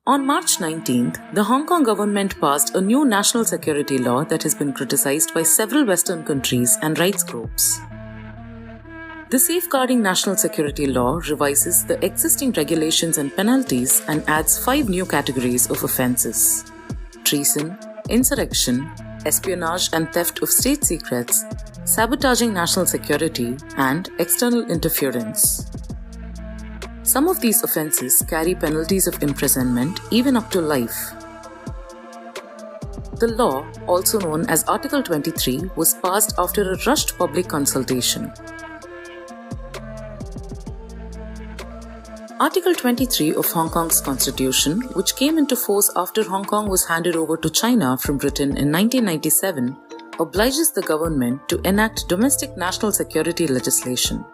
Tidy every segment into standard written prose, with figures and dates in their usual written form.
On March 19th, the Hong Kong government passed a new national security law that has been criticized by several Western countries and rights groups. The Safeguarding National Security Law revises the existing regulations and penalties and adds 5 new categories of offences: treason, insurrection, espionage and theft of state secrets, sabotaging national security, and external interference. Some of these offences carry penalties of imprisonment even up to life. The law, also known as Article 23, was passed after a rushed public consultation. Article 23 of Hong Kong's constitution, which came into force after Hong Kong was handed over to China from Britain in 1997, obliges the government to enact domestic national security legislation.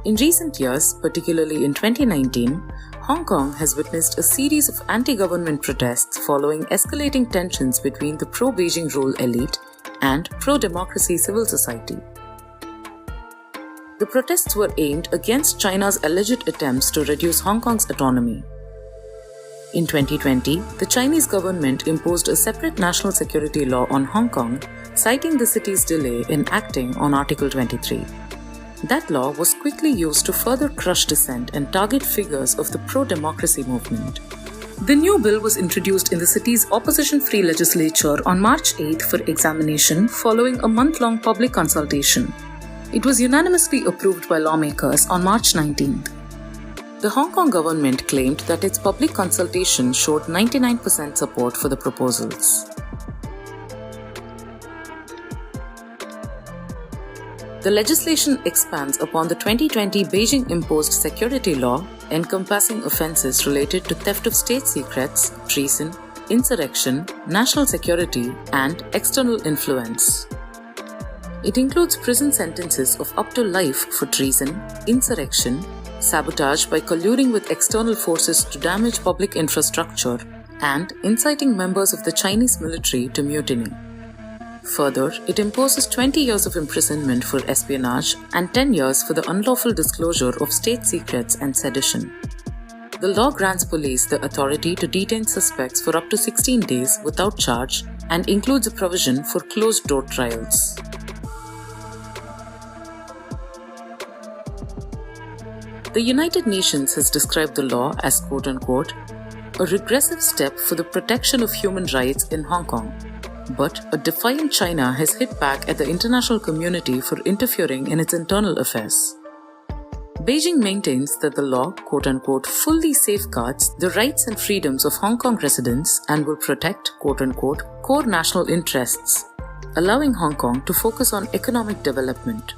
In recent years, particularly in 2019, Hong Kong has witnessed a series of anti-government protests following escalating tensions between the pro-Beijing rule elite and pro-democracy civil society. The protests were aimed against China's alleged attempts to reduce Hong Kong's autonomy. In 2020, the Chinese government imposed a separate national security law on Hong Kong, citing the city's delay in acting on Article 23. That law was quickly used to further crush dissent and target figures of the pro-democracy movement. The new bill was introduced in the city's opposition-free legislature on March 8 for examination following a month-long public consultation. It was unanimously approved by lawmakers on March 19th. The Hong Kong government claimed that its public consultation showed 99% support for the proposals. The legislation expands upon the 2020 Beijing-imposed security law, encompassing offences related to theft of state secrets, treason, insurrection, national security, and external influence. It includes prison sentences of up to life for treason, insurrection, sabotage by colluding with external forces to damage public infrastructure, and inciting members of the Chinese military to mutiny. Further, it imposes 20 years of imprisonment for espionage and 10 years for the unlawful disclosure of state secrets and sedition. The law grants police the authority to detain suspects for up to 16 days without charge and includes a provision for closed-door trials. The United Nations has described the law as quote-unquote, a regressive step for the protection of human rights in Hong Kong. But a defiant China has hit back at the international community for interfering in its internal affairs. Beijing maintains that the law, quote-unquote, fully safeguards the rights and freedoms of Hong Kong residents and will protect, quote-unquote, core national interests, allowing Hong Kong to focus on economic development.